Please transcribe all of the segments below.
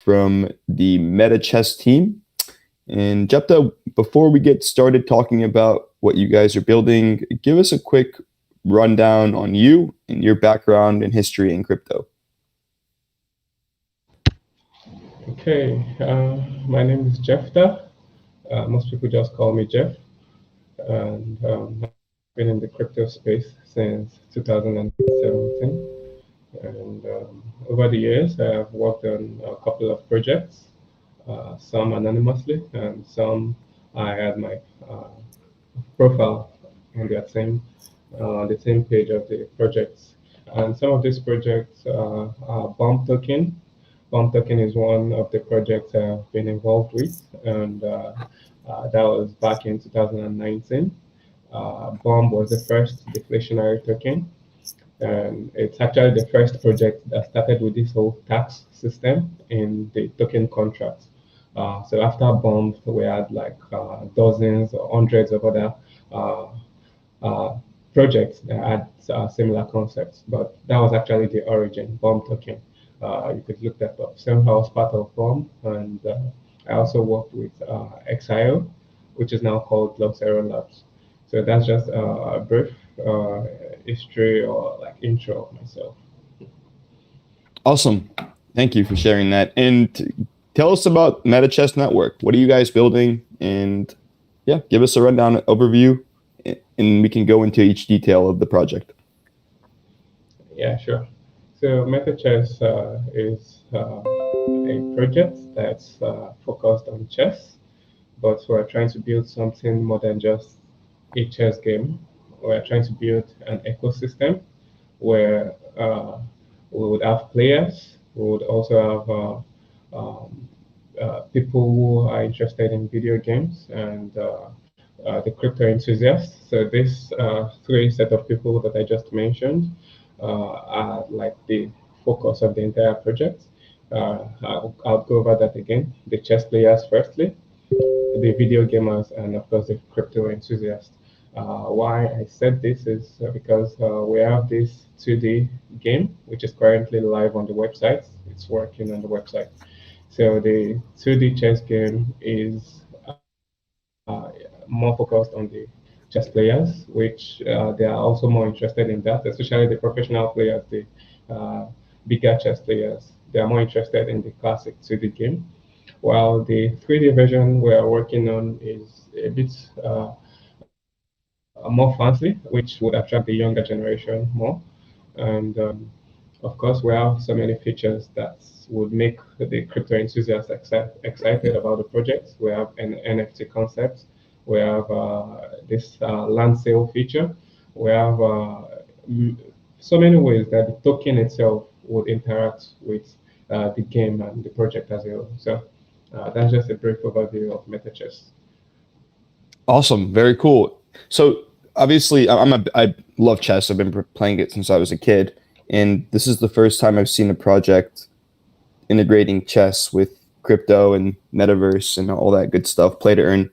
from the MetaChess team. And Jepta, before we get started talking about what you guys are building, give us a quick rundown on you and your background and history in crypto. Okay, my name is Jeffta. Most people just call me Jeff, and I've been in the crypto space since 2017. And over the years, I've worked on a couple of projects, some anonymously, and some I had my profile on the same page of the projects. And some of these projects are Bomb Token. Bomb Token is one of the projects I've been involved with, and that was back in 2019. Bomb was the first deflationary token, and it's actually the first project that started with this whole tax system in the token contracts. So after Bomb, we had like dozens or hundreds of other uh, uh, projects that had similar concepts, but that was actually the origin, Bomb token. You could look that up. Same, I was part of Bomb, and I also worked with XIO, which is now called Zero Labs. So that's just a brief uh, history or like intro of myself. Awesome. Thank you for sharing that. And tell us about MetaChess Network. What are you guys building? And yeah, give us a rundown overview, and we can go into each detail of the project. Yeah, sure. So MetaChess is a project that's focused on chess, but we're trying to build something more than just a chess game. We're trying to build an ecosystem where we would have players, we would also have people who are interested in video games and the crypto enthusiasts. So this three set of people that I just mentioned are like the focus of the entire project. I'll go over that again. The chess players firstly, the video gamers, and of course the crypto enthusiasts. Why I said this is because we have this 2D game which is currently live on the website. It's working on the website. So the 2D chess game is more focused on the chess players, which they are also more interested in that, especially the professional players, the uh, bigger chess players. They are more interested in the classic 2D game, while the 3D version we are working on is a bit more fancy, which would attract the younger generation more. And of course, we have so many features that would make the crypto enthusiasts excited about the project. We have an NFT concept. We have this land sale feature. We have m- so many ways that the token itself would interact with the game and the project as a whole. So that's just a brief overview of MetaChess. Awesome. Very cool. So obviously, I love chess. I've been playing it since I was a kid, and this is the first time I've seen a project integrating chess with crypto and metaverse and all that good stuff, play to earn.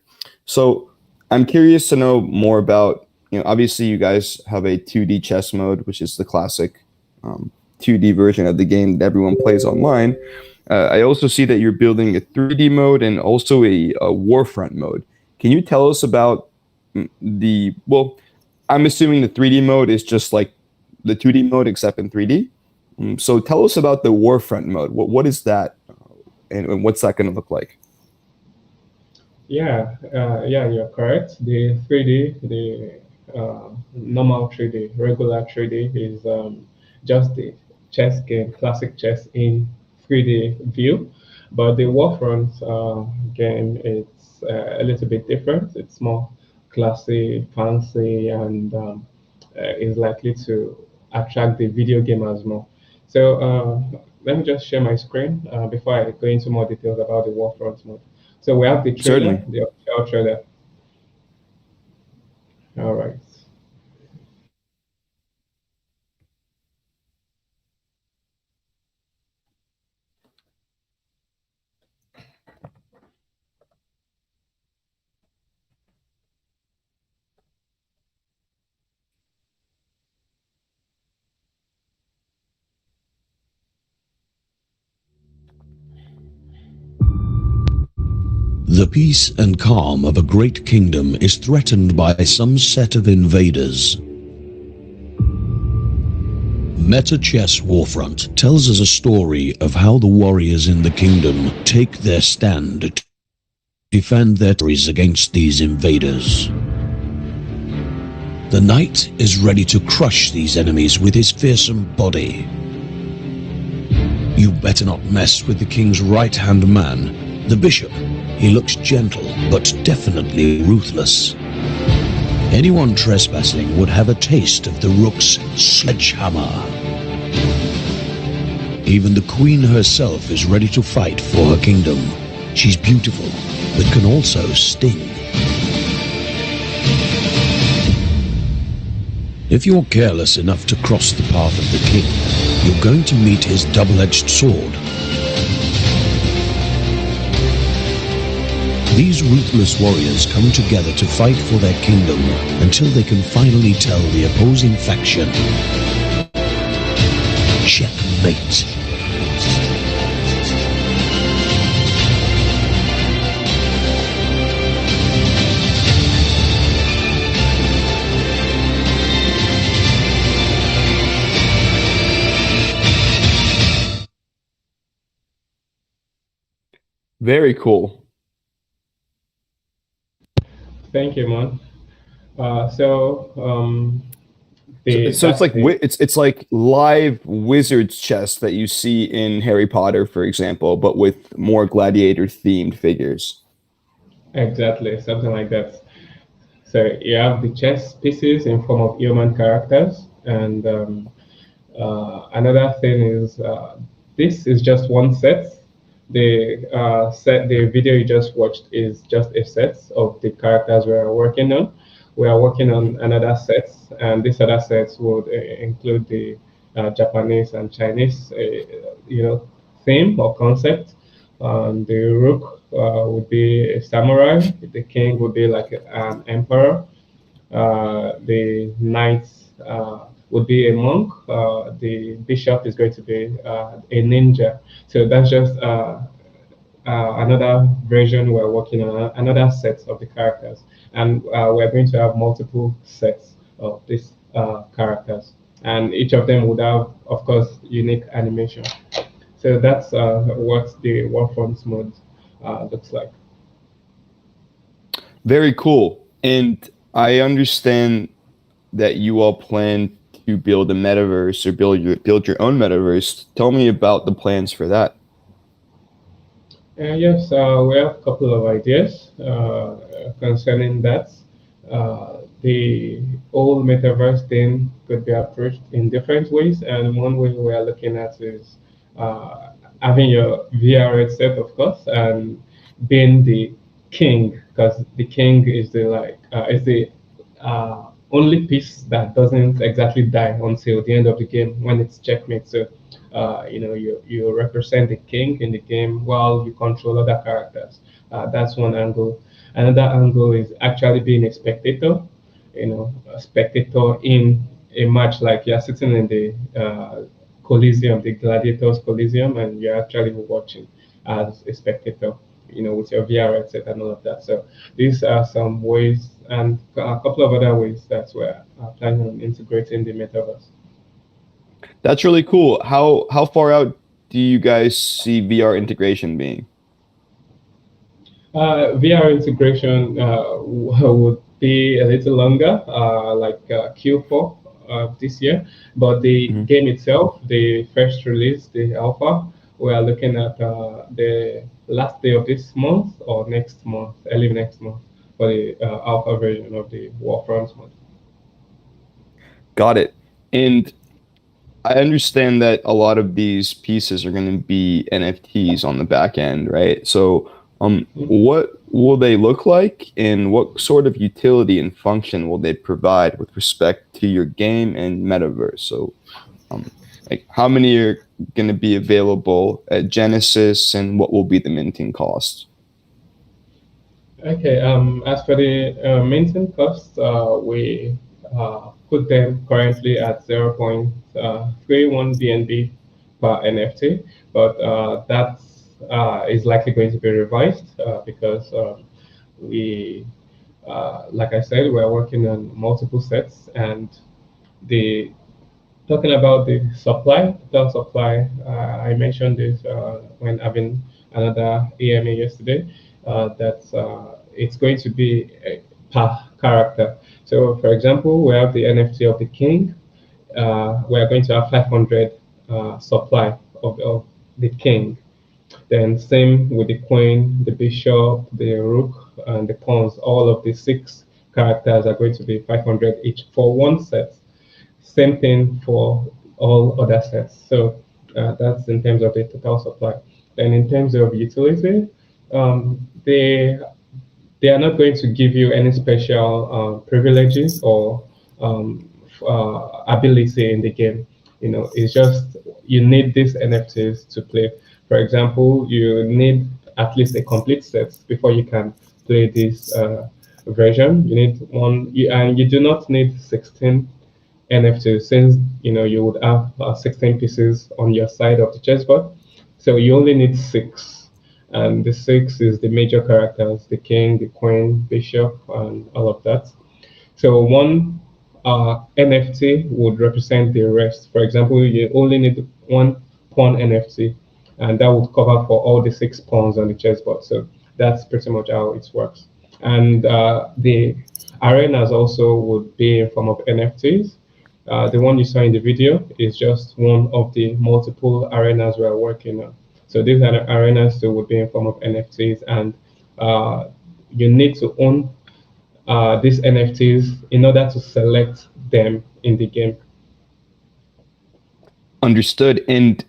So I'm curious to know more about, obviously you guys have a 2D chess mode, which is the classic 2D version of the game that everyone plays online. I also see that you're building a 3D mode and also a Warfront mode. Can you tell us about well, I'm assuming the 3D mode is just like the 2D mode except in 3D. So tell us about the Warfront mode. What is that, and what's that going to look like? Yeah, you're correct. The 3D, the normal 3D, regular 3D is just the chess game, classic chess in 3D view. But the Warfront game is a little bit different. It's more classy, fancy, and is likely to attract the video gamers more. So let me just share my screen before I go into more details about the Warfront mode. So we have the trailer, Certainly. the official trailer. All right. The peace and calm of a great kingdom is threatened by some set of invaders. MetaChess Warfront tells us a story of how the warriors in the kingdom take their stand to defend their territories against these invaders. The knight is ready to crush these enemies with his fearsome body. You better not mess with the king's right-hand man, the bishop. He looks gentle, but definitely ruthless. Anyone trespassing would have a taste of the rook's sledgehammer. Even the queen herself is ready to fight for her kingdom. She's beautiful, but can also sting. If you're careless enough to cross the path of the king, you're going to meet his double-edged sword. These ruthless warriors come together to fight for their kingdom until they can finally tell the opposing faction, checkmate. Very cool. Thank you, man. So it's like it's like live wizard's chess that you see in Harry Potter, for example, but with more gladiator themed figures. Exactly, something like that. So you have the chess pieces in form of human characters, and another thing is this is just one set. The video you just watched is just a set of the characters we are working on. We are working on another set, and this other set would include the Japanese and Chinese, theme or concept. The rook would be a samurai. The king would be like an emperor. The knight would be a monk. The bishop is going to be a ninja. So that's just another version we're working on, another set of the characters. And we're going to have multiple sets of these characters. And each of them would have, of course, unique animation. So that's what the Warfront mode looks like. Very cool. And I understand that you all plan to build a metaverse or build your own metaverse. Tell me about the plans for that. Yes, we have a couple of ideas concerning that. The old metaverse thing could be approached in different ways, and one way we are looking at is having your VR headset, of course, and being the king, because the king is the only piece that doesn't exactly die until the end of the game when it's checkmate. So you represent the king in the game while you control other characters. That's one angle. Another angle is actually being a spectator. A spectator in a match, like you're sitting in the Coliseum, the Gladiators Coliseum, and you're actually watching as a spectator, with your VR headset and all of that. So these are some ways, and a couple of other ways that we're planning on integrating the metaverse. That's really cool. How far out do you guys see VR integration being? VR integration would be a little longer, like Q4 this year. But the game itself, the first release, the alpha, we are looking at the last day of this month or next month, early next month, for the alpha version of the Warfront mode. Got it. And I understand that a lot of these pieces are going to be NFTs on the back end, right? So what will they look like, and what sort of utility and function will they provide with respect to your game and metaverse? So like how many are going to be available at Genesis, and what will be the minting cost? Okay, as for the minting cost, we put them currently at 0.31 BNB per NFT, but that's is likely going to be revised because we, like I said, we're working on multiple sets, and the talking about the supply, total supply. I mentioned this when having another AMA yesterday. That it's going to be per character. So, for example, we have the NFT of the king. We are going to have 500 supply of the king. Then same with the queen, the bishop, the rook, and the pawns. All of the 6 characters are going to be 500 each for one set. Same thing for all other sets. So that's in terms of the total supply. And in terms of utility, they are not going to give you any special privileges or ability in the game. It's just you need these NFTs to play. For example, you need at least a complete set before you can play this version. You need one, and you do not need 16 NFT since you would have 16 pieces on your side of the chessboard. So you only need 6, and the 6 is the major characters: the king, the queen, bishop, and all of that. So one NFT would represent the rest. For example, you only need one pawn NFT, and that would cover for all the 6 pawns on the chessboard. So that's pretty much how it works. And the arenas also would be in form of NFTs. The one you saw in the video is just one of the multiple arenas we are working on. So these are the arenas that would be in form of NFTs, and you need to own these NFTs in order to select them in the game. Understood. And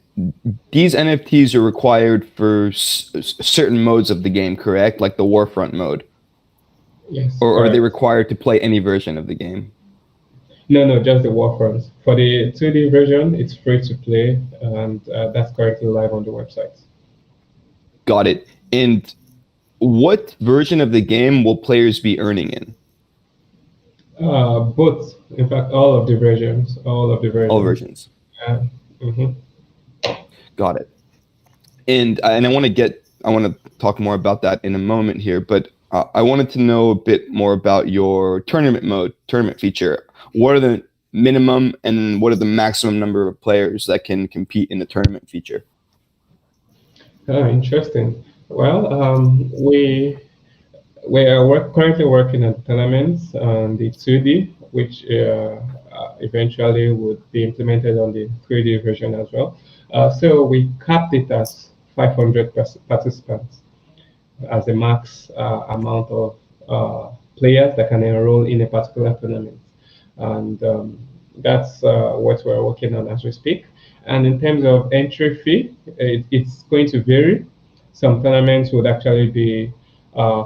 these NFTs are required for certain modes of the game, correct? Like the Warfront mode? Yes. Or are they required to play any version of the game? No, just the Warfronts. For the 2D version, it's free to play, and that's currently live on the website. Got it. And what version of the game will players be earning in? Both. In fact, all of the versions. All versions. Mm-hmm. Got it. And I want to talk more about that in a moment here, but I wanted to know a bit more about your tournament feature. What are the minimum and what are the maximum number of players that can compete in the tournament feature? Interesting. Well, we are currently working on tournaments on the 2D, which eventually would be implemented on the 3D version as well. So we capped it as 500 participants as the max amount of players that can enroll in a particular tournament. And that's what we're working on as we speak. And in terms of entry fee, it's going to vary. Some tournaments would actually be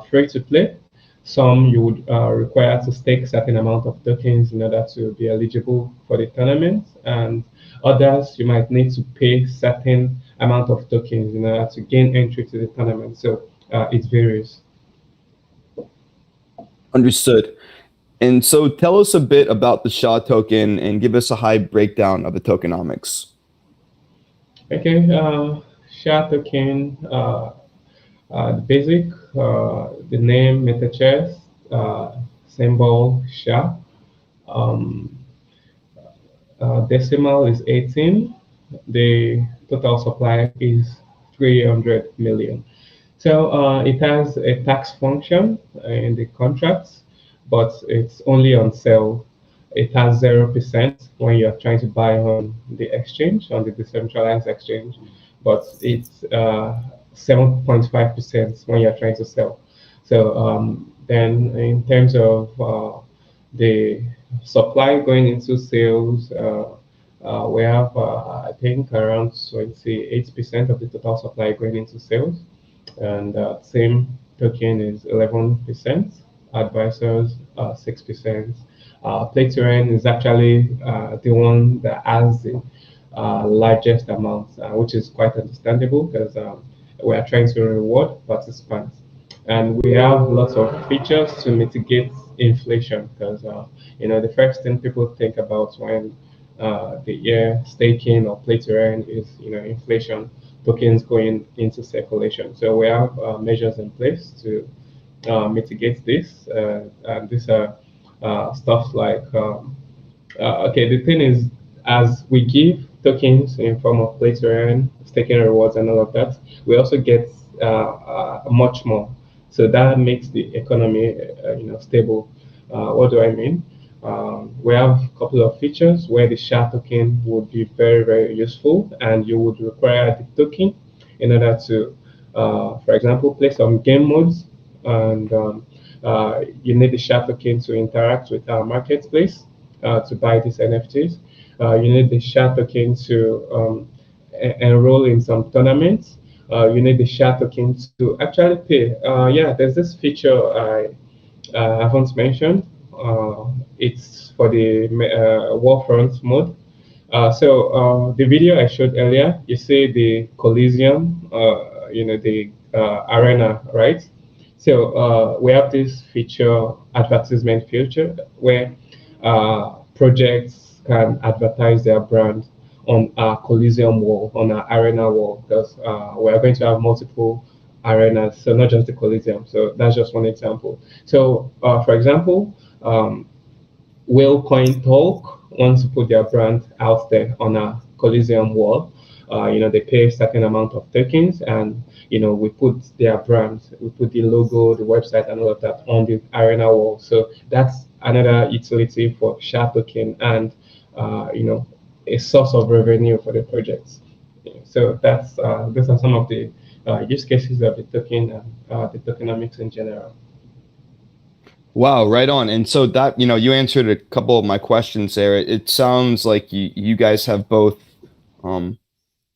free to play. Some you would require to stake certain amount of tokens in order to be eligible for the tournament. And others, you might need to pay certain amount of tokens in order to gain entry to the tournament. So it varies. Understood. And so tell us a bit about the SHA token and give us a high breakdown of the tokenomics. Okay, SHA token, the basic, the name MetaChess, symbol SHA. Decimal is 18. The total supply is 300 million. So it has a tax function in the contracts, but it's only on sale. It has 0% when you're trying to buy on the exchange, on the decentralized exchange, but it's 7.5% when you're trying to sell. So then in terms of the supply going into sales, we have, I think, around 28% of the total supply going into sales. And same token is 11%, advisors 6%. Play to earn is actually the one that has the largest amount, which is quite understandable because we are trying to reward participants. And we have lots of features to mitigate inflation because the first thing people think about when they hear staking or play to earn is inflation. tokens going into circulation. So we have measures in place to mitigate this, and these are stuff like okay, the thing is, as we give tokens in form of play to earn, staking rewards, and all of that, we also get much more. So that makes the economy, stable. What do I mean? We have a couple of features where the SHA token would be very, very useful, and you would require the token in order to, for example, play some game modes, and you need the SHA token to interact with our marketplace to buy these NFTs. You need the SHA token to enroll in some tournaments. You need the SHA token to actually pay. Yeah, there's this feature I haven't mentioned. It's for the Warfront mode. The video I showed earlier, you see the Coliseum, the arena, right? So we have this feature, advertisement feature, where projects can advertise their brand on our Coliseum wall, on our arena wall, because we are going to have multiple arenas, so not just the Coliseum. So that's just one example. So, for example, Whalecoin Talk wants to put their brand out there on a Coliseum wall. They pay a certain amount of tokens, and we put their brand, we put the logo, the website, and all of that on the arena wall. So that's another utility for SHA token, and a source of revenue for the projects. So that's those are some of the use cases of the token and the tokenomics in general. Wow, right on. And so that, you answered a couple of my questions there. It sounds like you guys have both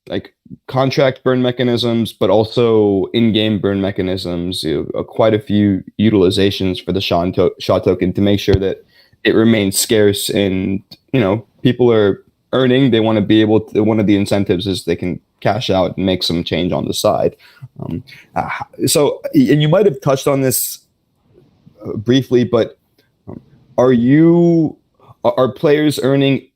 like contract burn mechanisms, but also in-game burn mechanisms, quite a few utilizations for the SHA token to make sure that it remains scarce, and people are earning. They want to be able to, one of the incentives is they can cash out and make some change on the side. So, and you might have touched on this briefly, but are players earning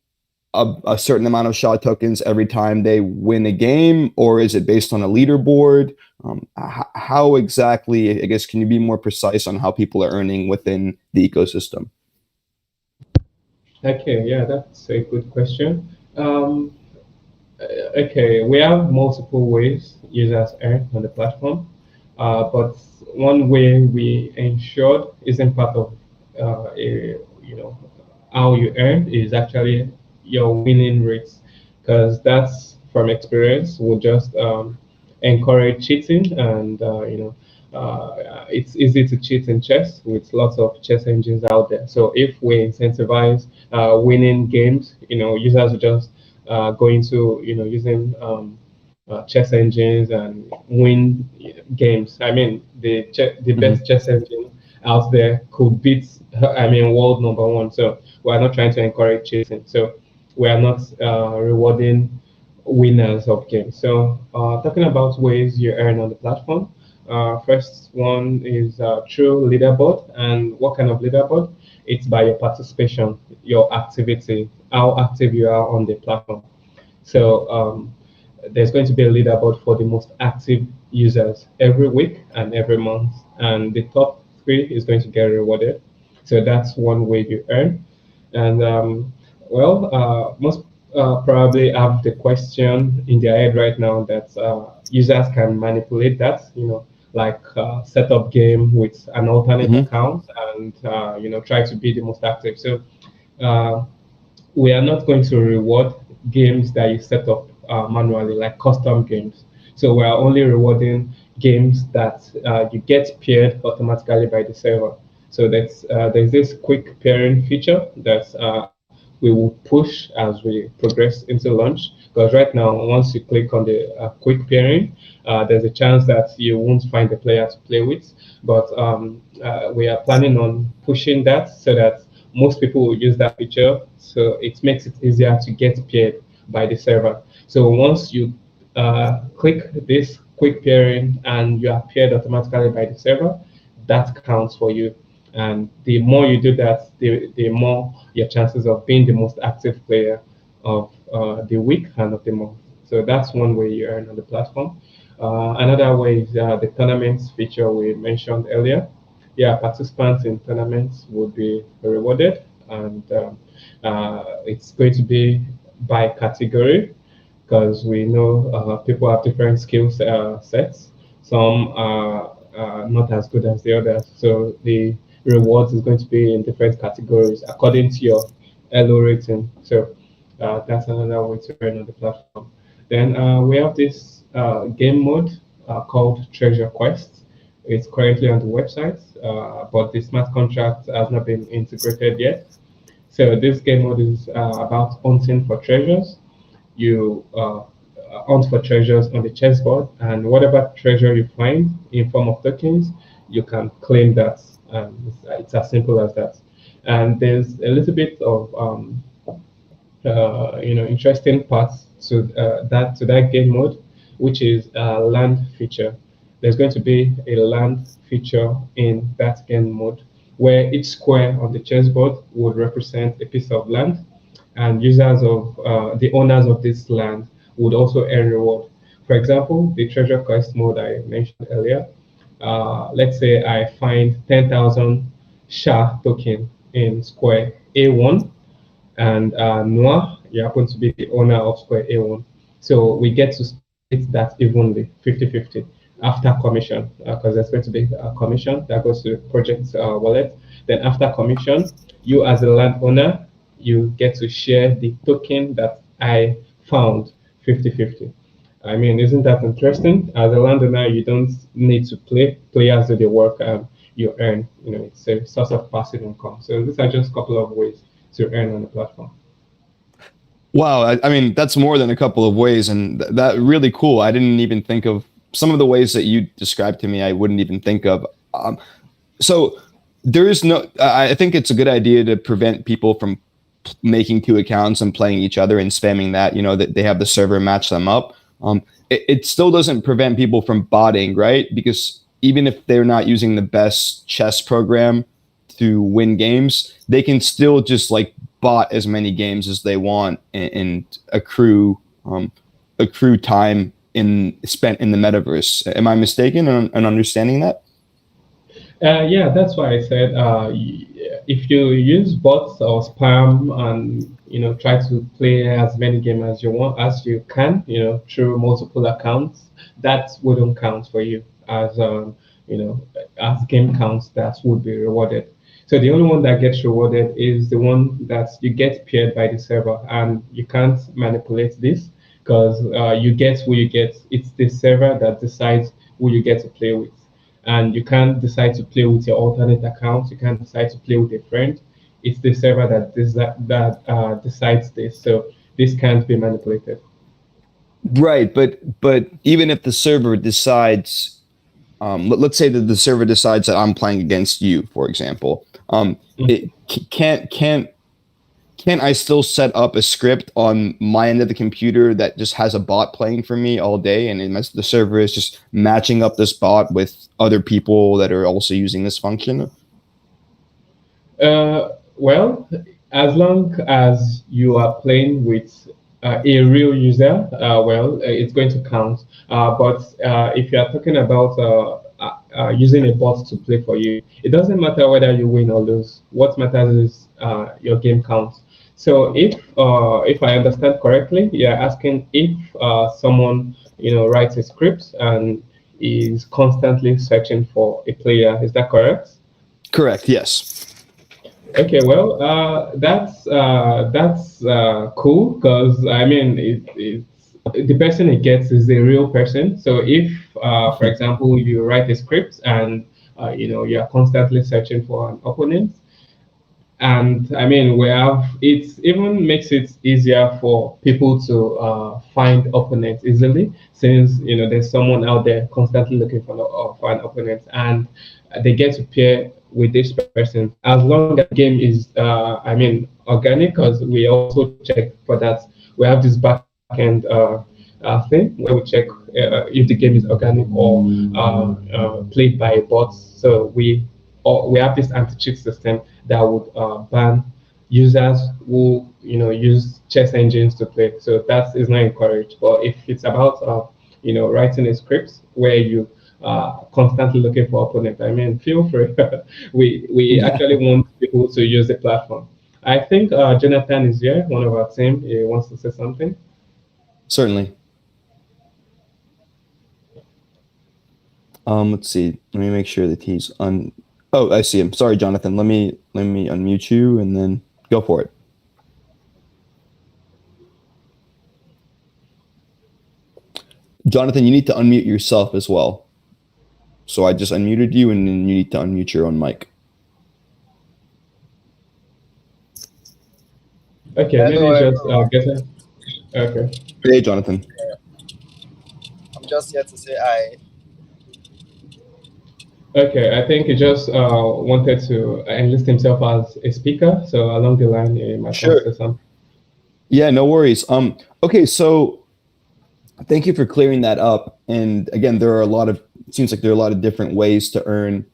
a certain amount of SHA tokens every time they win a game, or is it based on a leaderboard? How exactly, I guess, can you be more precise on how people are earning within the ecosystem? Okay, yeah, that's a good question. Okay, we have multiple ways users earn on the platform, but one way we ensured isn't part of how you earn is actually your winning rates, because that's from experience will just encourage cheating, and it's easy to cheat in chess with lots of chess engines out there. So if we incentivize winning games, users will just go into using chess engines and win games. I mean, the best chess engine out there could beat, world number one. So we're not trying to encourage cheating. So we are not rewarding winners of games. So talking about ways you earn on the platform, first one is through leaderboard. And what kind of leaderboard? It's by your participation, your activity, how active you are on the platform. So there's going to be a leaderboard for the most active users every week and every month, and the top 3 is going to get rewarded. So that's one way you earn. And most probably have the question in their head right now that users can manipulate that, like set up game with an alternate account and try to be the most active. So we are not going to reward games that you set up manually, like custom games. So we are only rewarding games that you get paired automatically by the server. So there's this quick pairing feature that we will push as we progress into launch. Because right now, once you click on the quick pairing, there's a chance that you won't find a player to play with. But we are planning on pushing that so that most people will use that feature. So it makes it easier to get paired by the server. So once you click this quick pairing and you are paired automatically by the server, that counts for you. And the more you do that, the more your chances of being the most active player of the week and of the month. So that's one way you earn on the platform. Another way is the tournaments feature we mentioned earlier. Yeah, participants in tournaments would be rewarded, and it's going to be by category because we know people have different skills sets. Some are not as good as the others, so the rewards is going to be in different categories according to your Elo rating. So that's another way to earn on the platform. Then we have this game mode called Treasure Quest. It's currently on the website, but the smart contract has not been integrated yet. So this game mode is about hunting for treasures. You hunt for treasures on the chessboard, and whatever treasure you find in form of tokens, you can claim that. It's as simple as that. And there's a little bit of interesting parts to that game mode, which is a land feature. There's going to be a land feature in that game mode where each square on the chessboard would represent a piece of land, and users of the owners of this land would also earn reward. For example, the treasure quest mode I mentioned earlier. Let's say I find 10,000 SHA token in square A1, and Noah, you happen to be the owner of square A1. So we get to split that evenly, 50-50, after commission, because there's going to be a commission that goes to the project wallet. Then after commission, you as a landowner, you get to share the token that I found 50-50. I mean, isn't that interesting? As a landowner, you don't need to play. Players do the work and you earn. It's a source of passive income. So these are just a couple of ways to earn on the platform. Wow, I mean, that's more than a couple of ways, and that really cool. I didn't even think of some of the ways that you described to me. I wouldn't even think of. So there is no. I think it's a good idea to prevent people from making two accounts and playing each other and spamming that. That they have the server match them up. It still doesn't prevent people from botting, right? Because even if they're not using the best chess program to win games, they can still just like bot as many games as they want and accrue time spent in the metaverse. Am I mistaken in understanding that? Yeah, that's why I said if you use bots or spam and try to play as many games as you can, through multiple accounts, that wouldn't count for you as as game counts that would be rewarded. So the only one that gets rewarded is the one that you get paired by the server, and you can't manipulate this because you get who you get. It's the server that decides who you get to play with, and you can't decide to play with your alternate account. You can't decide to play with a friend. It's the server that decides this. So this can't be manipulated. Right, but even if the server decides, let's say that the server decides that I'm playing against you, for example, it can't I still set up a script on my end of the computer that just has a bot playing for me all day, and the server is just matching up this bot with other people that are also using this function? Well, as long as you are playing with a real user, it's going to count. But if you are talking about using a bot to play for you, it doesn't matter whether you win or lose. What matters is your game count. So if I understand correctly, you're asking if someone writes a script and is constantly searching for a player. Is that correct? Correct. Yes. Okay, well, that's cool because I mean, it's the person it gets is a real person. So if, for example, you write a script and you are constantly searching for an opponent, and I mean, it even makes it easier for people to find opponents easily, since there's someone out there constantly looking for an opponent, and they get to pair with this person as long as the game is organic, because we also check for that. We have this back end thing where we check if the game is organic or played by bots. So we have this anti-cheat system that would ban users who use chess engines to play. So that is not encouraged. But if it's about writing a script where you constantly looking for opponent, I mean, feel free. we actually want people to use the platform. I think Jonathan is here, one of our team. He wants to say something. Certainly. Let's see. Let me make sure that he's on. Oh, I see him. Sorry, Jonathan. Let me unmute you and then go for it. Jonathan, you need to unmute yourself as well. So I just unmuted you, and then you need to unmute your own mic. Okay, Hello, maybe just get it. Okay. Hey, Jonathan. I'm just here to say hi. Okay, I think he just wanted to enlist himself as a speaker. So along the line, he might Sure. want to say something. Yeah, no worries. Okay, so thank you for clearing that up. And again, it seems like there are a lot of different ways to earn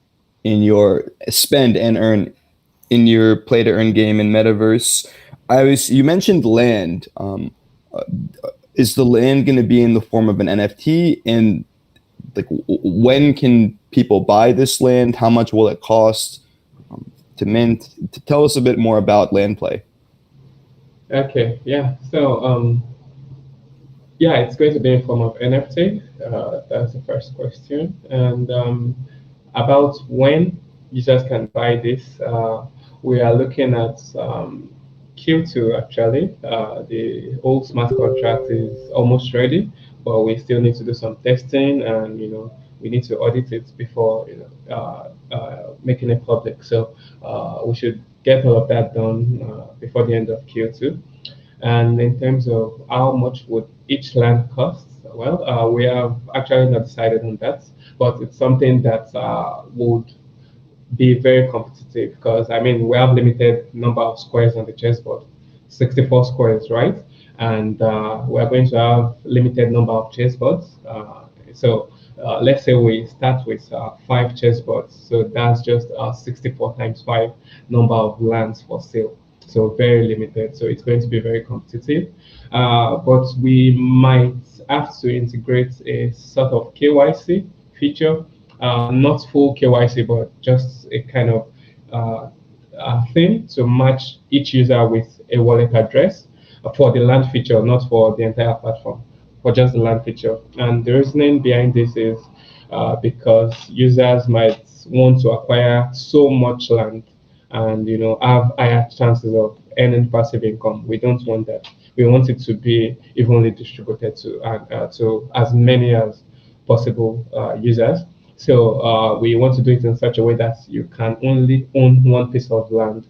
in your spend and earn in your play to earn game in Metaverse. You mentioned land. Is the land going to be in the form of an NFT? And like, when can people buy this land? How much will it cost to mint? To tell us a bit more about land play. Okay, yeah. So yeah, it's going to be in form of NFT. That's the first question. And about when users can buy this, we are looking at Q2 actually. The old smart contract is almost ready, but we still need to do some testing, and we need to audit it before making it public. So we should get all of that done before the end of Q2. And in terms of how much would each land cost, well, we have actually not decided on that, but it's something that would be very competitive, because I mean, we have limited number of squares on the chessboard, 64 squares, right? And we're going to have limited number of chessboards. So let's say we start with 5 chessboards, so that's just 64 times 5 number of lands for sale. So very limited. So it's going to be very competitive. But we might have to integrate a sort of KYC feature, not full KYC, but just a kind of thing to match each user with a wallet address for the land feature, not for the entire platform, for just the land feature. And the reasoning behind this is because users might want to acquire so much land and have higher chances of earning passive income. We don't want that. We want it to be evenly distributed to as many as possible users. So we want to do it in such a way that you can only own one piece of land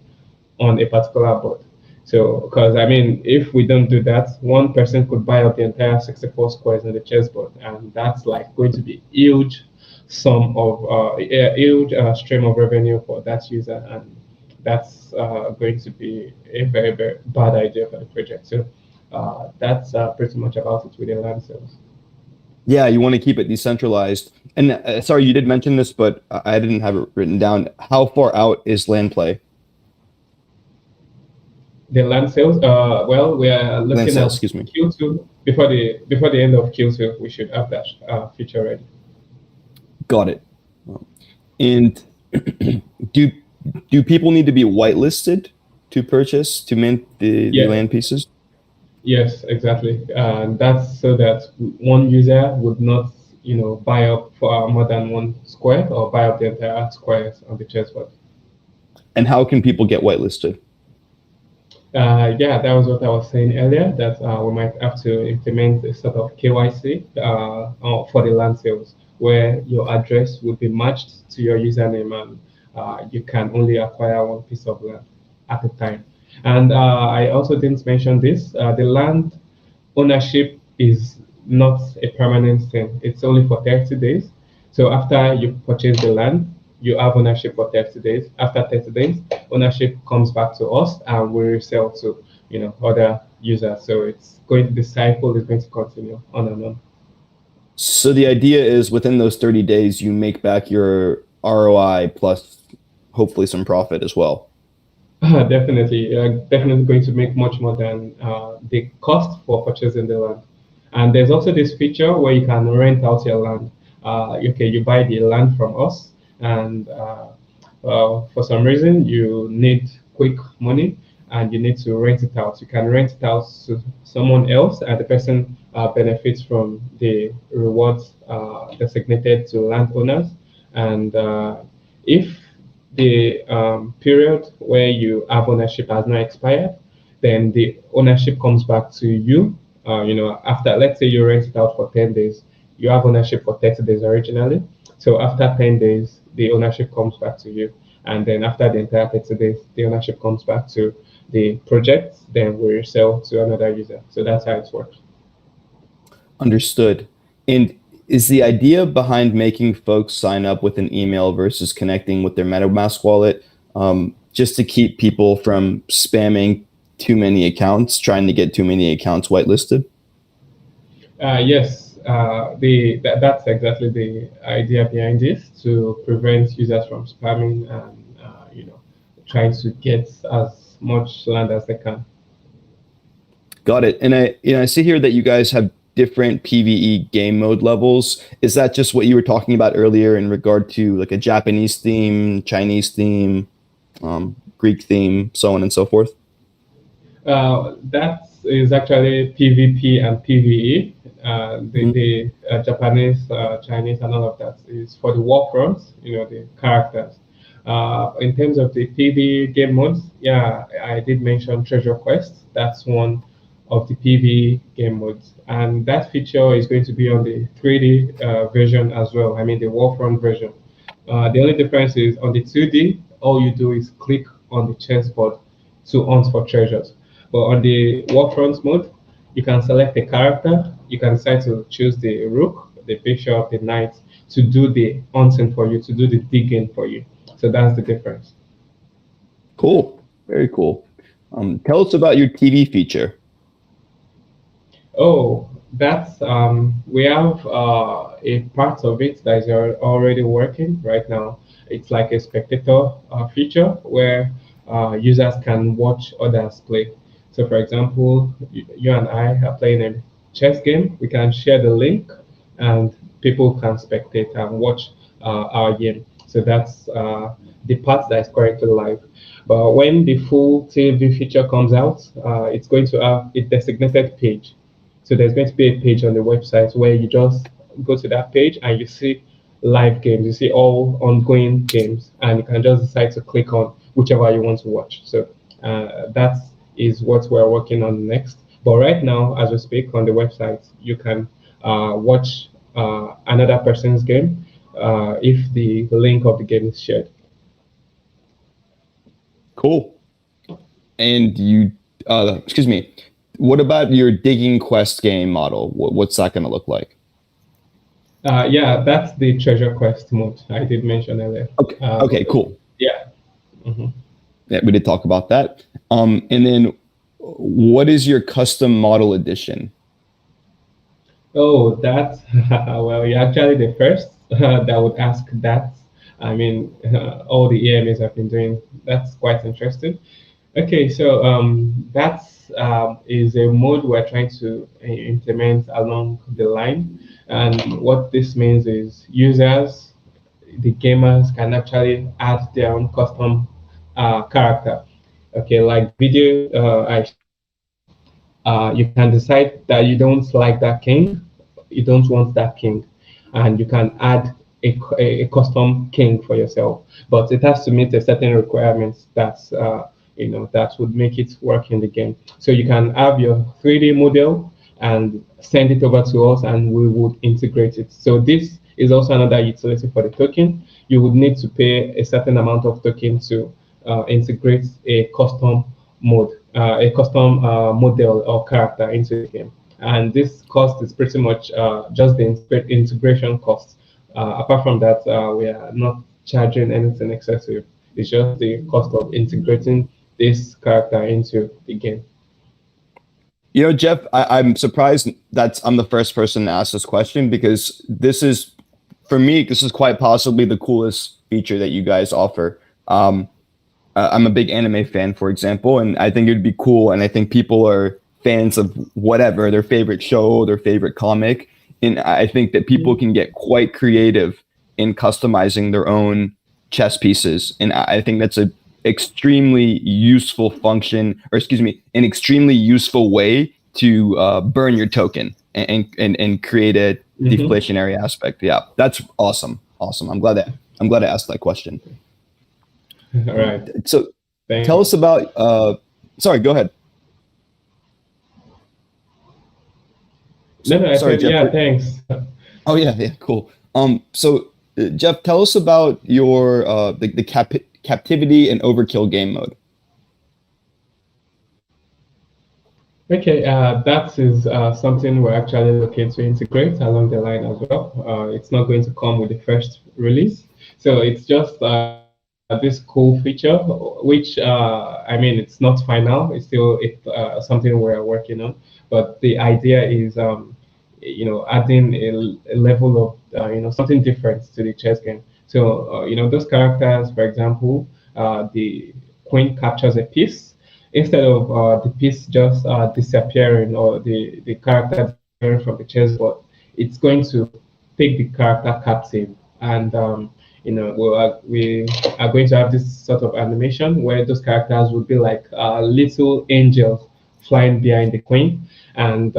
on a particular board. So, because I mean, if we don't do that, one person could buy up the entire 64 squares in the chessboard, and that's like going to be huge sum of a huge stream of revenue for that user, and that's going to be a very, very bad idea for the project. So that's pretty much about it with the land sales. Yeah, you want to keep it decentralized. And sorry, you did mention this, but I didn't have it written down. How far out is land play? The land sales, well, we are looking at Q2 before the end of Q2. We should have that feature ready. Got it. And do people need to be whitelisted to purchase, to mint the land pieces? Yes, exactly. That's so that one user would not, buy up for more than one square or buy up the entire squares on the chessboard. And how can people get whitelisted? Yeah, that was what I was saying earlier, that we might have to implement a sort of KYC for the land sales, where your address will be matched to your username, and you can only acquire one piece of land at a time. And I also didn't mention this. The land ownership is not a permanent thing. It's only for 30 days. So after you purchase the land, you have ownership for 30 days. After 30 days, ownership comes back to us, and we resell to other users. So the cycle is going to continue on and on. So the idea is within those 30 days, you make back your ROI plus hopefully some profit as well. Definitely, definitely going to make much more than the cost for purchasing the land. And there's also this feature where you can rent out your land. Okay, you buy the land from us, and for some reason you need quick money and you need to rent it out. You can rent it out to someone else, and the person benefits from the rewards designated to landowners. And if the period where you have ownership has not expired, then the ownership comes back to you. After, let's say you rent it out for 10 days, you have ownership for 30 days originally. So after 10 days, the ownership comes back to you. And then after the entire 30 days, the ownership comes back to the project. Then we resell to another user. So that's how it works. Understood. And is the idea behind making folks sign up with an email versus connecting with their MetaMask wallet just to keep people from spamming too many accounts, trying to get too many accounts whitelisted? Yes, that's exactly the idea behind this, to prevent users from spamming and trying to get as much land as they can. Got it. And I see here that you guys have different PvE game mode levels. Is that just what you were talking about earlier in regard to like a Japanese theme, Chinese theme, Greek theme, so on and so forth? That is actually PvP and PvE. The Japanese, Chinese, and all of that is for the war fronts, the characters. In terms of the PvE game modes, yeah, I did mention Treasure Quest. That's one of the PvE game modes. And that feature is going to be on the 3D version as well. I mean, the Warfront version. The only difference is on the 2D, all you do is click on the chessboard to hunt for treasures. But on the Warfront mode, you can select a character. You can decide to choose the rook, the bishop, the knight to do the hunting for you, to do the digging for you. So that's the difference. Cool. Very cool. Tell us about your TV feature. Oh, that's we have a part of it that is already working right now. It's like a spectator feature where users can watch others play. So, for example, you and I are playing a chess game. We can share the link, and people can spectate and watch our game. So that's the part that is currently live. But when the full TV feature comes out, it's going to have a designated page. So there's going to be a page on the website where you just go to that page and you see live games. You see all ongoing games, and you can just decide to click on whichever you want to watch. So that is what we're working on next. But right now, as we speak on the website, you can watch another person's game if the link of the game is shared. Cool. And excuse me, what about your digging quest game model? What's that going to look like? Yeah, that's the treasure quest mode I did mention earlier. Okay. Okay. Cool. Yeah. Mm-hmm. Yeah, we did talk about that. And then, what is your custom model edition? Oh, that's well, you're actually the first that would ask that. I mean, all the EMAs have been doing. That's quite interesting. Okay, so that is a mode we're trying to implement along the line. And what this means is users, the gamers, can actually add their own custom character. Okay, like video, you can decide that you don't like that king, you don't want that king, and you can add a custom king for yourself. But it has to meet a certain requirements that's that would make it work in the game. So you can have your 3D model and send it over to us, and we would integrate it. So this is also another utility for the token. You would need to pay a certain amount of token to integrate a custom mode, a custom model or character into the game. And this cost is pretty much just the integration cost. Apart from that, we are not charging anything excessive. It's just the cost of integrating this character into the game. Jeff, I'm surprised that I'm the first person to ask this question, because for me, this is quite possibly the coolest feature that you guys offer. I'm a big anime fan, for example, and I think it would be cool. And I think people are fans of whatever their favorite show, their favorite comic, and I think that people can get quite creative in customizing their own chess pieces. And I think that's a extremely useful function, or excuse me, an extremely useful way to burn your token and create a deflationary aspect. Yeah, that's awesome. Awesome. I'm glad I asked that question. All right. So Thank tell you. us about sorry, go ahead. No, I Sorry, said, Jeff. yeah, thanks. Oh yeah, cool. So Jeff, tell us about your the captivity and overkill game mode. Okay, that is something we're actually looking to integrate along the line as well. It's not going to come with the first release. So it's just this cool feature, which, I mean, it's not final. It's still something we're working on. But the idea is, adding a level of, something different to the chess game. So, those characters, for example, the queen captures a piece instead of the piece just disappearing or the character disappearing from the chessboard. It's going to take the character captive, and we are going to have this sort of animation where those characters would be like little angels flying behind the queen. And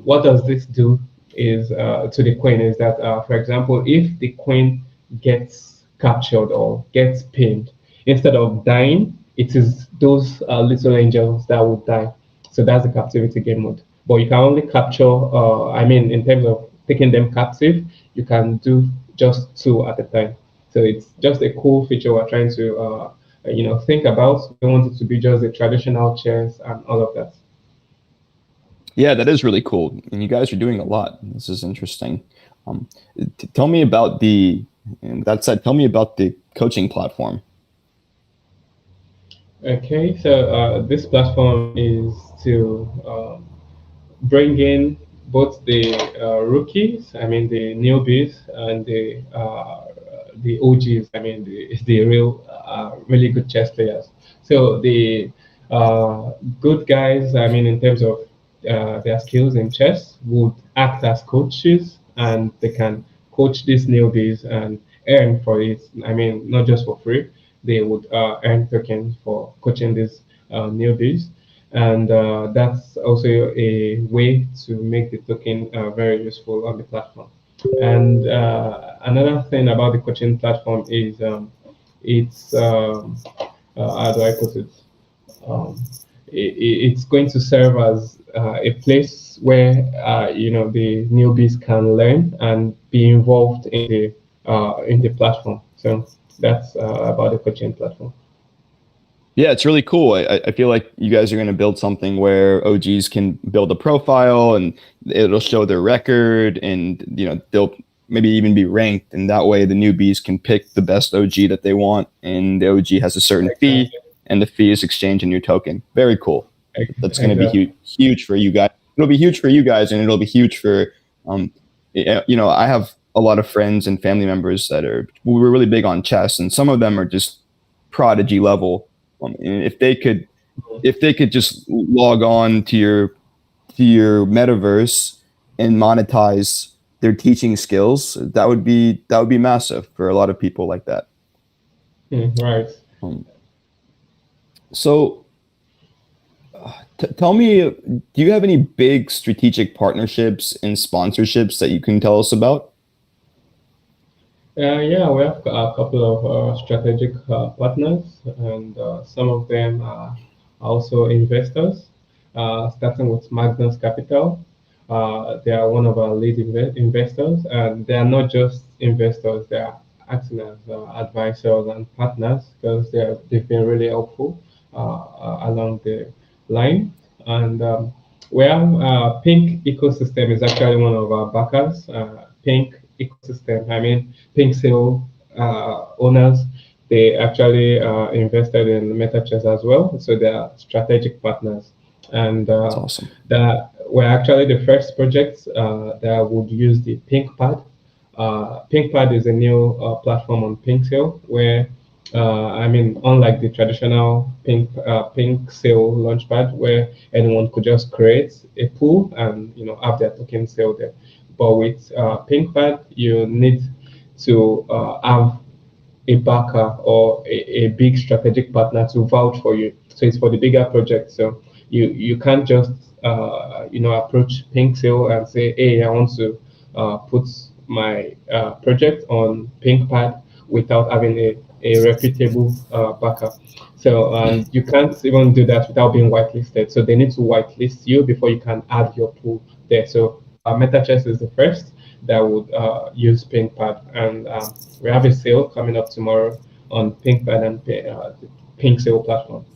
what does this do is to the queen is that, for example, if the queen gets captured or gets pinned, instead of dying, it is those little angels that would die. So that's the captivity game mode. But you can only capture, in terms of taking them captive, you can do just two at a time. So it's just a cool feature we're trying to, think about. We want it to be just a traditional chess and all of that. Yeah, that is really cool, and you guys are doing a lot. This is interesting. Tell me about that said, tell me about the coaching platform. Okay, so this platform is to bring in both the rookies, the newbies, and the OGs, the real, really good chess players. So the good guys, in terms of their skills in chess, would act as coaches, and they can coach these newbies and earn for it. Not just for free. They would earn tokens for coaching these newbies, and that's also a way to make the token very useful on the platform. And another thing about the coaching platform is it's how do I put it? Um, it's going to serve as a place where the newbies can learn and be involved in the platform. So that's about the coaching platform. Yeah, it's really cool. I feel like you guys are going to build something where OGs can build a profile and it'll show their record, and they'll maybe even be ranked, and that way the newbies can pick the best OG that they want, and the OG has a certain fee, and the fee is exchanged in your token. Very cool. That's going to be huge for you guys. It'll be huge for you guys, and it'll be huge for I have a lot of friends and family members that we're really big on chess, and some of them are just prodigy level. And if they could just log on to your metaverse and monetize their teaching skills, that would be massive for a lot of people like that. Right. So tell me, do you have any big strategic partnerships and sponsorships that you can tell us about? Yeah, we have a couple of strategic partners, and some of them are also investors, starting with Magnus Capital. They are one of our lead investors, and they are not just investors, they are acting as advisors and partners, because they've been really helpful along the line. And we have Pink Ecosystem is actually one of our backers. Pink Ecosystem, Pink Seal owners, they actually invested in MetaChess as well. So they are strategic partners. And That's awesome. We're actually the first project that would use the Pink Pad. Pink Pad is a new platform on Pink Seal where I mean, unlike the traditional pink sale launchpad where anyone could just create a pool and have their token sale there, but with PinkPad you need to have a backer or a big strategic partner to vouch for you. So it's for the bigger project. So you can't just approach Pink Sale and say, hey, I want to put my project on PinkPad without having a reputable backer. So you can't even do that without being whitelisted. So they need to whitelist you before you can add your pool there. So MetaChess is the first that would use PinkPad, and we have a sale coming up tomorrow on PinkPad and the Pink Sale platform.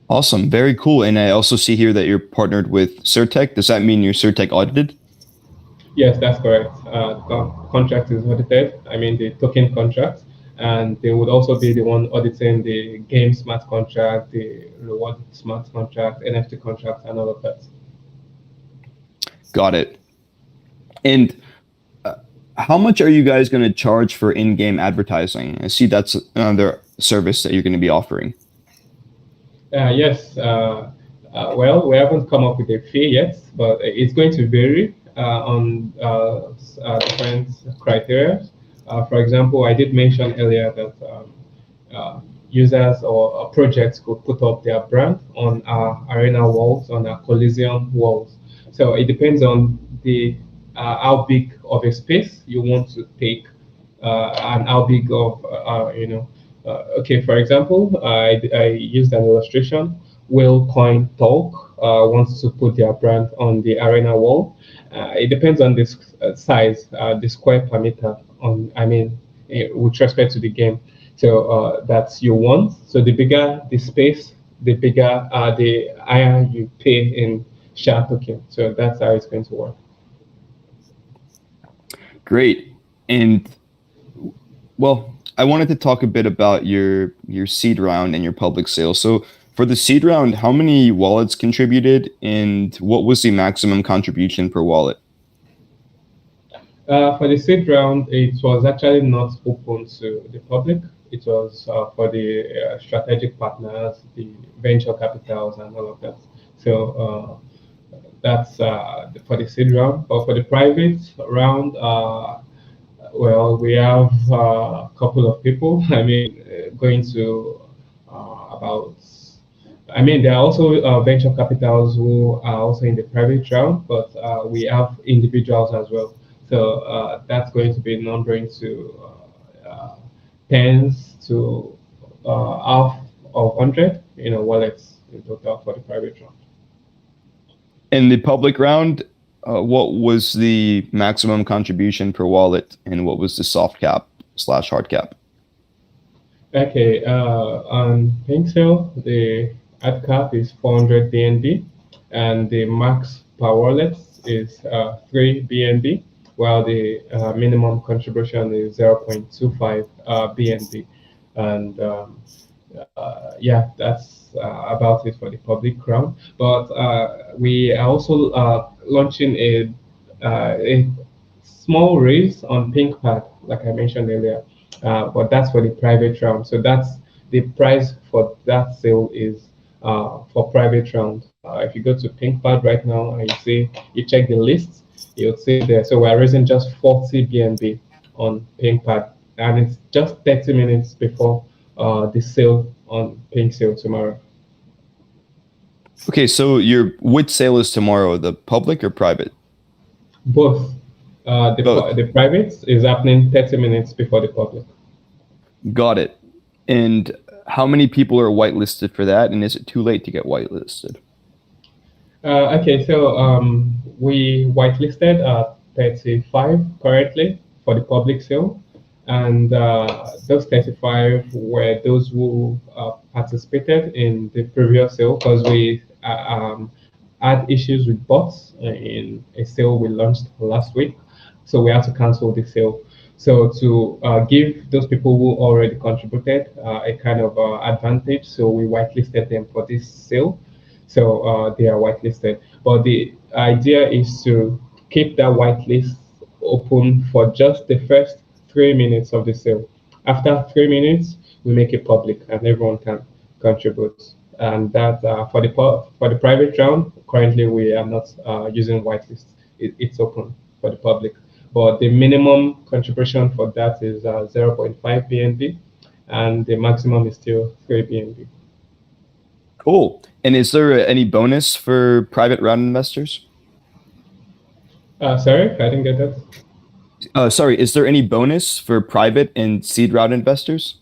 Awesome, very cool. And I also see here that you're partnered with Certec. Does that mean you're Certec audited? Yes, that's correct. The contract is audited. I mean the token contract, and they would also be the one auditing the game smart contract, the reward smart contract, NFT contract, and all of that. Got it. And how much are you guys going to charge for in-game advertising? I see that's another service that you're going to be offering. Yes. Well, we haven't come up with a fee yet, but it's going to vary on different criteria. For example, I did mention earlier that users or projects could put up their brand on our arena walls, on our Coliseum walls. So it depends on the how big of a space you want to take and how big of okay, for example, I used an illustration. Will Coin Talk wants to put their brand on the arena wall. It depends on this size, the square per meter. With respect to the game. So that's you want. So the bigger the space, the bigger the higher you pay in share token. So that's how it's going to work. Great. And well, I wanted to talk a bit about your seed round and your public sale. So for the seed round, how many wallets contributed and what was the maximum contribution per wallet? For the seed round, it was actually not open to the public. It was for the strategic partners, the venture capitals, and all of that. So that's for the seed round. But for the private round, well, we have a couple of people. I mean, going to about. I mean, there are also venture capitals who are also in the private round, but we have individuals as well. So that's going to be numbering to tens to half of 100, wallets in total for the private round. In the public round, what was the maximum contribution per wallet and what was the soft cap / hard cap? Okay, on Pink Sale, the hard cap is 400 BNB and the max per wallet is 3 BNB, while the minimum contribution is 0.25 BNB. And yeah, that's about it for the public round. But we are also launching a small raise on PinkPad, like I mentioned earlier. But that's for the private round. So that's the price for that sale is for private round. If you go to PinkPad right now and you check the list, you'll see there. So we're raising just 40 BNB on PinkPad, and it's just 30 minutes before the sale on Pink Sale tomorrow. Okay, so which sale is tomorrow, the public or private? Both. The private is happening 30 minutes before the public. Got it. And how many people are whitelisted for that? And is it too late to get whitelisted? Okay, so we whitelisted 35 currently for the public sale. And those 35 were those who participated in the previous sale because we had issues with bots in a sale we launched last week. So we had to cancel the sale. So to give those people who already contributed a kind of advantage, so we whitelisted them for this sale. So they are whitelisted. But the idea is to keep that whitelist open for just the first 3 minutes of the sale. After 3 minutes, we make it public and everyone can contribute. And that for the private round, currently we are not using whitelist. It's open for the public. But the minimum contribution for that is 0.5 BNB, and the maximum is still 3 BNB. Cool. And is there any bonus for private round investors? Sorry, I didn't get that. Sorry, is there any bonus for private and seed round investors?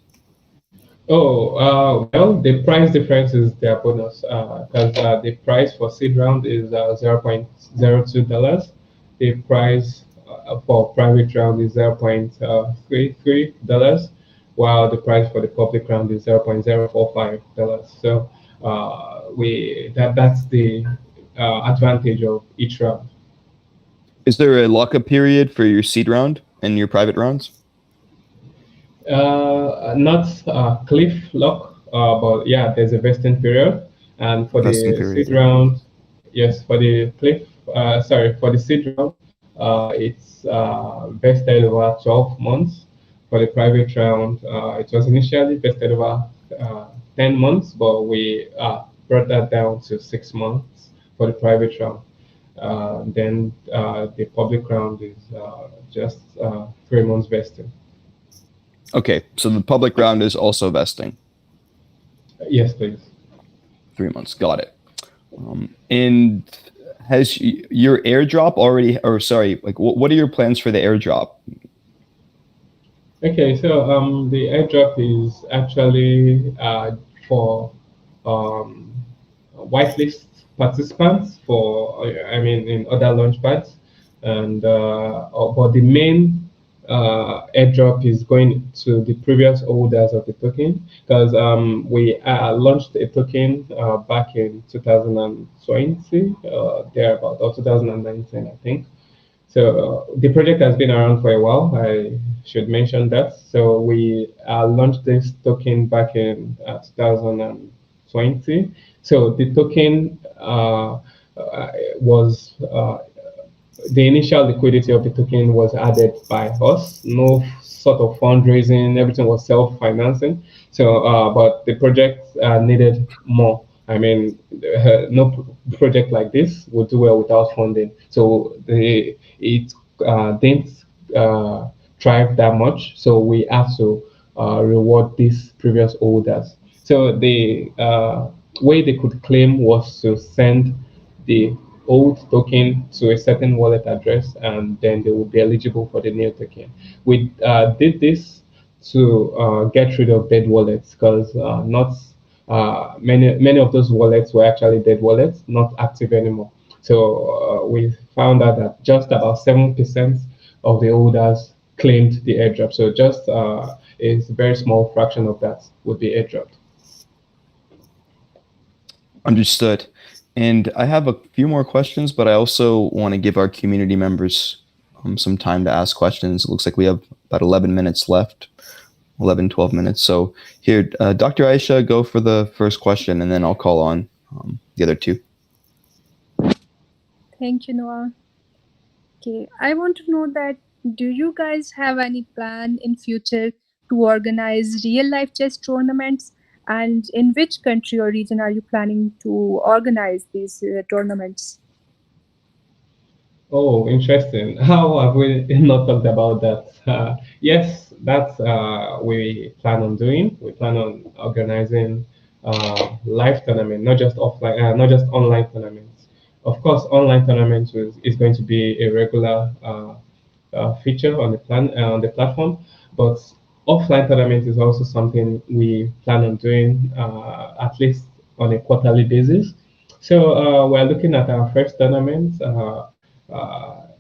Oh, well, the price difference is their bonus because the price for seed round is $0.02. The price for private round is $0.33, while the price for the public round is $0.045. So that's the advantage of each round. Is there a lockup period for your seed round and your private rounds? Not cliff lock, but yeah, there's a vesting period. And for Vesting the period. seed round, yes, for the for the seed round, it's vested over 12 months. For the private round, it was initially vested over 10 months, but we brought that down to 6 months for the private round. Then the public round is just 3 months vesting. Okay, so the public round is also vesting. Yes, please. 3 months, got it. And has your airdrop already, or sorry, like what are your plans for the airdrop? Okay, so the airdrop is actually for whitelist participants for, I mean, in other launchpads, and but the main airdrop is going to the previous holders of the token, because we launched a token back in 2020, thereabout, or 2019, I think. So the project has been around for a while. I should mention that. So we launched this token back in 2020. So the token was the initial liquidity of the token was added by us. No sort of fundraising. Everything was self-financing. So, but the project needed more. I mean, no project like this would do well without funding. So it didn't thrive that much. So we have to reward these previous holders. So the way they could claim was to send the old token to a certain wallet address, and then they would be eligible for the new token. We did this to get rid of dead wallets, because not many of those wallets were actually dead wallets, not active anymore. So we found out that just about 7% of the holders claimed the airdrop. So just a very small fraction of that would be airdropped. Understood. And I have a few more questions, but I also want to give our community members some time to ask questions. It looks like we have about 11 minutes left, 11, 12 minutes. So here, Dr. Aisha, go for the first question, and then I'll call on the other two. Thank you, Noah. Okay, I want to know that, do you guys have any plan in future to organize real-life chess tournaments? And in which country or region are you planning to organize these tournaments? Oh, interesting. How have we not talked about that? Yes, that's we plan on doing. We plan on organizing live tournament, not just offline, not just online tournaments. Of course, online tournaments is going to be a regular feature on the platform, but offline tournament is also something we plan on doing at least on a quarterly basis. So we're looking at our first tournament.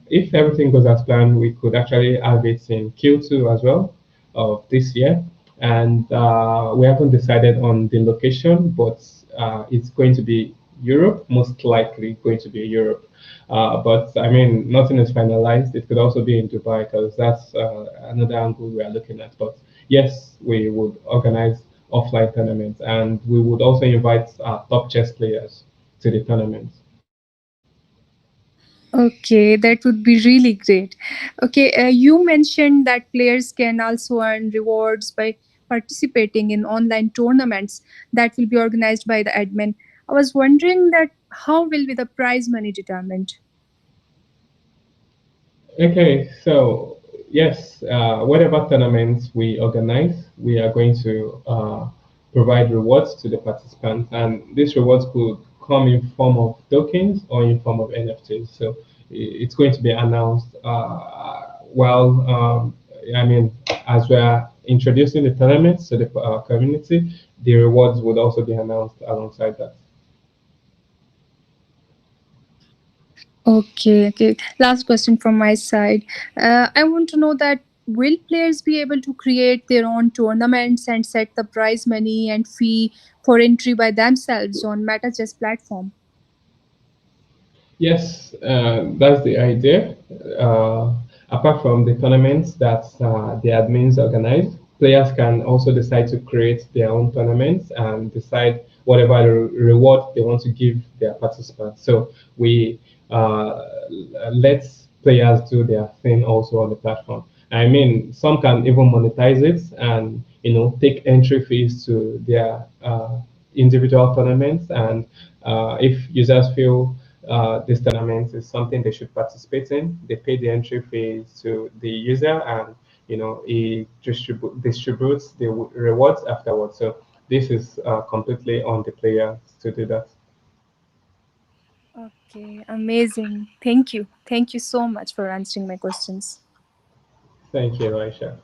If everything goes as planned, we could actually have it in Q2 as well of this year. And we haven't decided on the location, but it's going to be Europe, most likely going to be Europe. But I mean, nothing is finalized. It could also be in Dubai, because that's another angle we are looking at. But yes, we would organize offline tournaments, and we would also invite top chess players to the tournaments. Okay, that would be really great. Okay, you mentioned that players can also earn rewards by participating in online tournaments that will be organized by the admin. I was wondering that how will be the prize money determined? Okay, so yes, whatever tournaments we organize, we are going to provide rewards to the participants, and these rewards could come in form of tokens or in form of NFTs. So it's going to be announced while I mean, as we are introducing the tournaments to the community, the rewards would also be announced alongside that. Okay, okay. Last question from my side. I want to know that will players be able to create their own tournaments and set the prize money and fee for entry by themselves on MetaChess platform? Yes, that's the idea. Uh, Apart from the tournaments that the admins organize, players can also decide to create their own tournaments and decide whatever reward they want to give their participants. So we let players do their thing also on the platform. I mean, some can even monetize it and take entry fees to their individual tournaments. And if users feel this tournament is something they should participate in, they pay the entry fees to the user, and he distributes the rewards afterwards. So this is completely on the player to do that. Okay, amazing. Thank you. Thank you so much for answering my questions. Thank you, Aisha.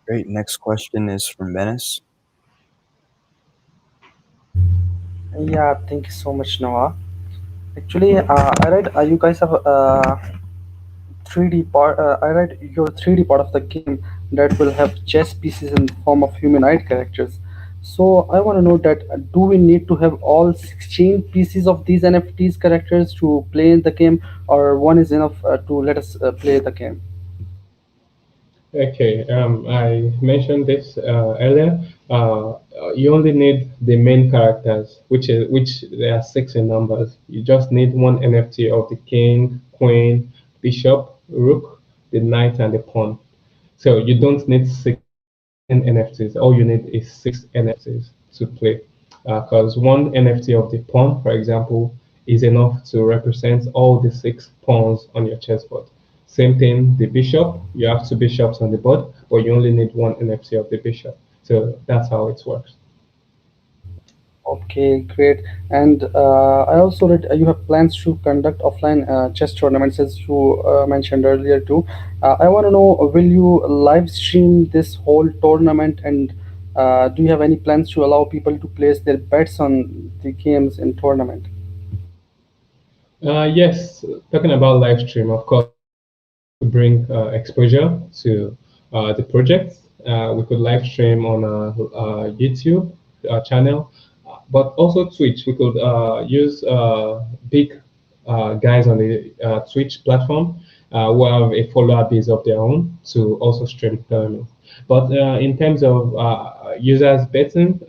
Great. Next question is from Venice. Yeah, thank you so much, Noah. Actually, I read you guys have 3D part. I read your 3D part of the game that will have chess pieces in the form of humanoid characters. So I want to know that do we need to have all 16 pieces of these NFTs characters to play in the game, or one is enough to let us play the game? Okay, I mentioned this earlier. You only need the main characters, which there are six in numbers. You just need one NFT of the king, queen, bishop, rook, the knight, and the pawn. So you don't need 16 NFTs. All you need is six NFTs to play. Because one NFT of the pawn, for example, is enough to represent all the six pawns on your chessboard. Same thing, the bishop. You have two bishops on the board, but you only need one NFT of the bishop. So that's how it works. Okay, great. And I also read you have plans to conduct offline chess tournaments, as you mentioned earlier too. I want to know, will you live stream this whole tournament, and do you have any plans to allow people to place their bets on the games in tournament? Yes, talking about live stream, of course, to bring exposure to the project. We could live stream on YouTube channel, but also Twitch. We could use big guys on the Twitch platform who have a follower base of their own to also stream tournaments. But in terms of users betting,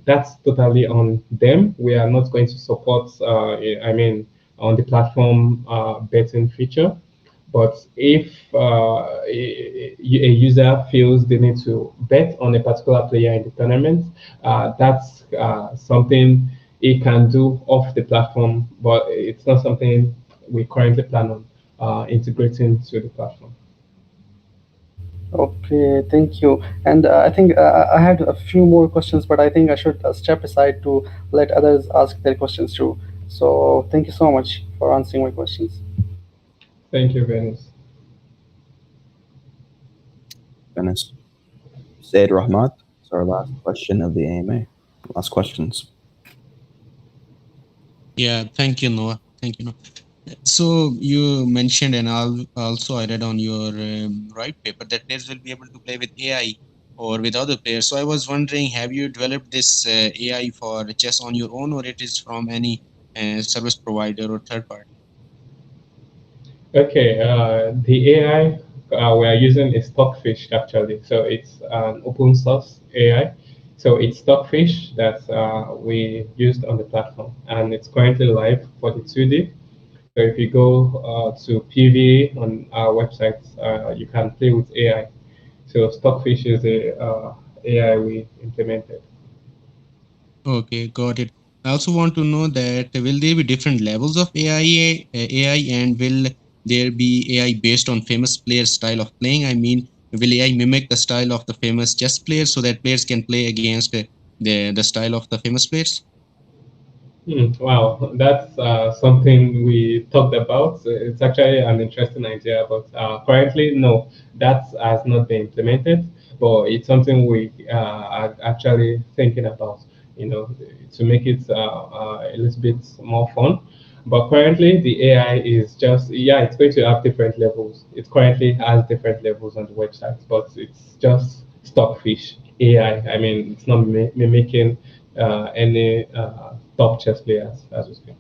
that's totally on them. We are not going to support, I mean, on the platform betting feature. But if a user feels they need to bet on a particular player in the tournament, that's something it can do off the platform, but it's not something we currently plan on integrating to the platform. Okay, thank you. And I think I had a few more questions, but I think I should step aside to let others ask their questions too. So thank you so much for answering my questions. Thank you, Venice. Venice. Said Rahmat. It's our last question of the AMA. Last questions. Yeah, thank you, Noah. Thank you, Noah. So you mentioned, and also I read on your right paper that players will be able to play with AI or with other players. So I was wondering, have you developed this AI for chess on your own, or it is from any service provider or third party? Okay, the AI we are using is Stockfish actually. So it's an open source AI. So it's Stockfish that we used on the platform, and it's currently live for the 2D. So if you go to PV on our website, you can play with AI. So Stockfish is a AI we implemented. Okay, got it. I also want to know that will there be different levels of AI, and will there be AI based on famous players' style of playing? I mean, will AI mimic the style of the famous chess players so that players can play against the style of the famous players? Wow, that's something we talked about. It's actually an interesting idea, but currently, no, that has not been implemented. But it's something we are actually thinking about, to make it a little bit more fun. But currently, the AI is just, yeah, it's going to have different levels. It currently has different levels on the website, but it's just Stockfish AI. I mean, it's not mimicking any top chess players, as we speak.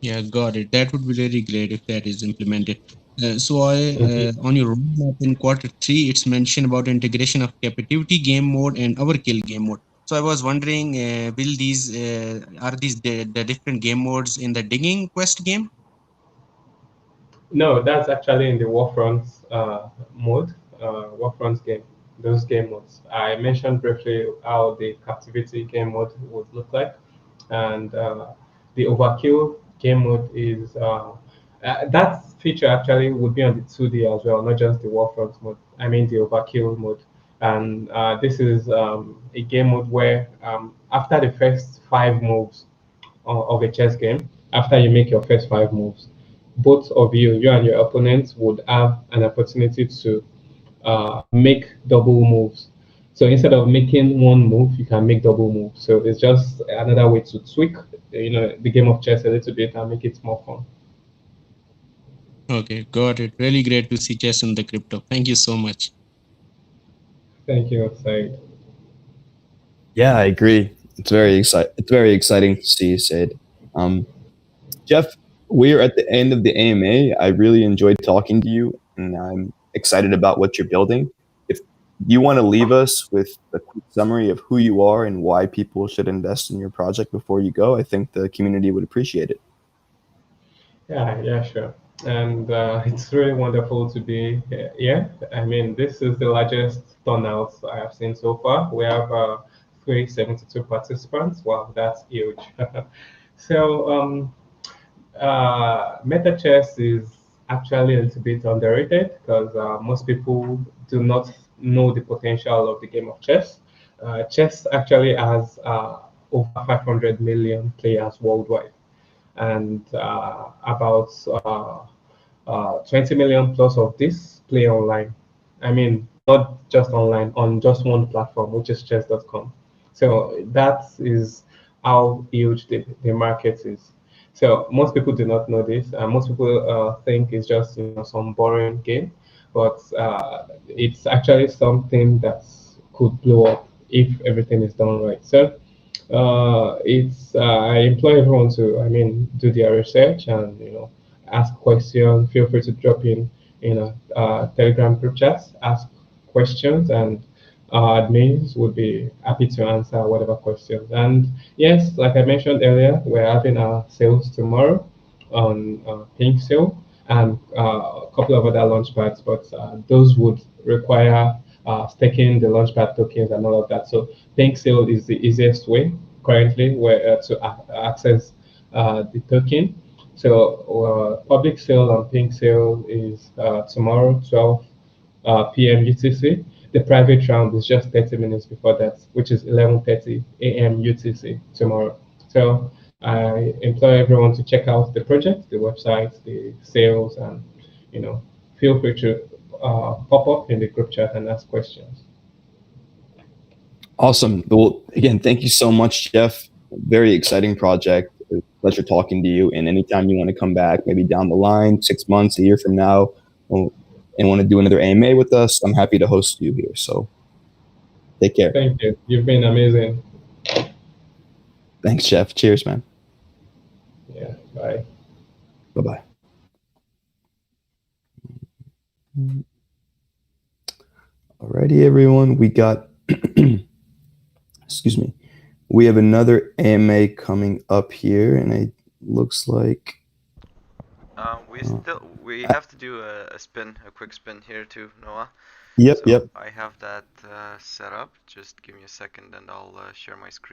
Yeah, got it. That would be really great if that is implemented. On your roadmap in quarter 3, it's mentioned about integration of captivity game mode and overkill game mode. So I was wondering, will these are these the different game modes in the digging quest game? No, that's actually in the Warfront mode, Warfront game, those game modes. I mentioned briefly how the captivity game mode would look like, and the overkill game mode is that feature actually would be on the 2D as well, not just the Warfront mode. I mean the overkill mode, and this is a game mode where after the first 5 moves of a chess game, after you make your first 5 moves, both of you and your opponent, would have an opportunity to make double moves. So instead of making one move, you can make double moves. So it's just another way to tweak, the game of chess a little bit and make it more fun. Okay, got it. Really great to see chess in the crypto. Thank you so much. Thank you, Said. Yeah, I agree. It's very exciting to see, Sid. Um, Jeff, we are at the end of the AMA. I really enjoyed talking to you, and I'm excited about what you're building. If you want to leave us with a quick summary of who you are and why people should invest in your project before you go, I think the community would appreciate it. Yeah, sure. And it's really wonderful to be here. I mean, this is the largest turnout I have seen so far. We have 372 participants. Wow, that's huge. So, MetaChess is actually a little bit underrated because most people do not know the potential of the game of chess. Chess actually has over 500 million players worldwide, and about 20 million plus of this play online. I mean, not just online, on just one platform, which is chess.com. So that is how huge the market is. So most people do not know this. Most people think it's just some boring game, but it's actually something that could blow up if everything is done right. So it's I employ everyone to, I mean, do their research and ask questions. Feel free to drop in Telegram group chats, ask questions, and admins would be happy to answer whatever questions. And yes, like I mentioned earlier, we're having our sales tomorrow on Pink Sale and a couple of other launchpads, but those would require staking the launchpad tokens and all of that. So Pink Sale is the easiest way currently where to access the token. So public sale on Pink Sale is tomorrow, 12 p.m. UTC. The private round is just 30 minutes before that, which is 11:30 a.m. UTC tomorrow. So I employ everyone to check out the project, the website, the sales, and feel free to pop up in the group chat and ask questions. Awesome. Well, again, thank you so much, Jeff. Very exciting project. It was a pleasure talking to you. And anytime you want to come back, maybe down the line, 6 months, a year from now, and want to do another AMA with us, I'm happy to host you here. So take care. Thank you. You've been amazing. Thanks, Jeff. Cheers, man. Yeah. Bye. Bye bye. Alrighty, everyone. We got excuse me. We have another AMA coming up here, and it looks like We have to do a quick spin here too, Noah. yep, So yep. I have that set up. Just give me a second and I'll share my screen.